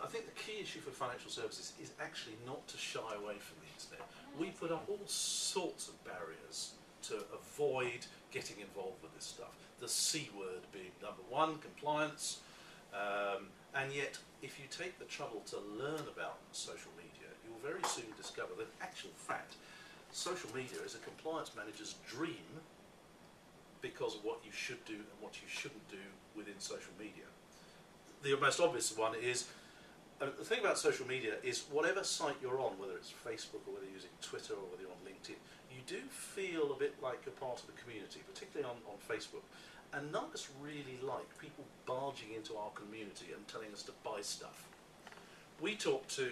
I think the key issue for financial services is actually not to shy away from the internet. We put up all sorts of barriers to avoid getting involved with this stuff. The C word being number one, compliance, and yet if you take the trouble to learn about social media, you'll very soon discover that in actual fact, social media is a compliance manager's dream because of what you should do and what you shouldn't do within social media. The most obvious one is, the thing about social media is whatever site you're on, whether it's Facebook or whether you're using Twitter or whether you're on LinkedIn, you do feel a bit like you're part of the community, particularly on Facebook. And none of us really like people barging into our community and telling us to buy stuff. We talk to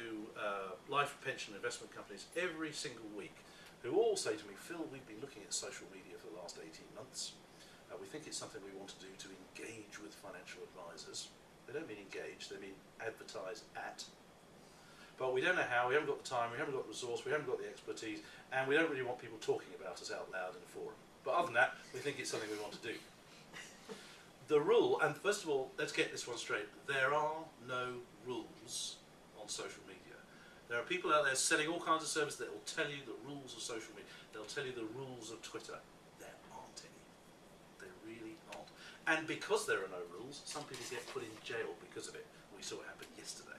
life, pension, investment companies every single week who all say to me, Phil, we've been looking at social media for the last 18 months. We think it's something we want to do to engage with financial advisors. They don't mean engage, they mean advertise at. But we don't know how, we haven't got the time, we haven't got the resource, we haven't got the expertise, and we don't really want people talking about us out loud in a forum. But other than that, we think it's something we want to do. The rule, and first of all, let's get this one straight, there are no rules on social media. There are people out there selling all kinds of services that will tell you the rules of social media. They'll tell you the rules of Twitter. There aren't any. There really aren't. And because there are no rules, some people get put in jail because of it. We saw it happen yesterday.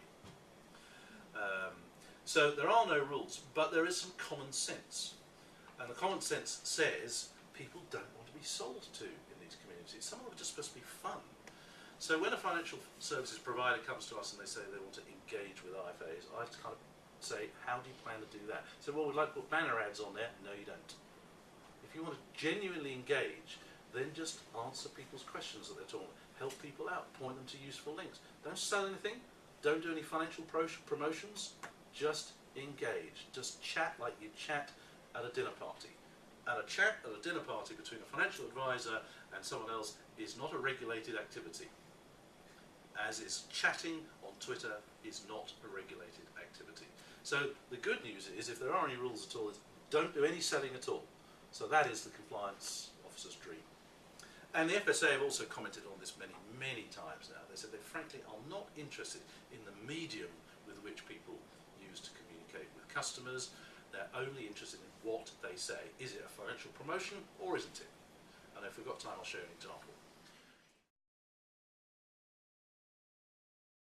So there are no rules, but there is some common sense. And the common sense says people don't want to be sold to in these communities. Some of them are just supposed to be fun. So when a financial services provider comes to us and they say they want to engage with IFAs, I have to kind of say, how do you plan to do that? So, well, we'd like to put banner ads on there. No, you don't. If you want to genuinely engage, then just answer people's questions that they're talking about. Help people out, point them to useful links. Don't sell anything, don't do any financial promotions, just engage. Just chat like you chat at a dinner party. And a chat at a dinner party between a financial advisor and someone else is not a regulated activity. As is chatting on Twitter is not a regulated activity. So the good news is, if there are any rules at all, is don't do any selling at all. So that is the compliance officer's dream. And the FSA have also commented on this many, many times now. They said they frankly are not interested in the medium with which people use to communicate with customers. They're only interested in what they say. Is it a financial promotion or isn't it? And if we've got time, I'll show you an example.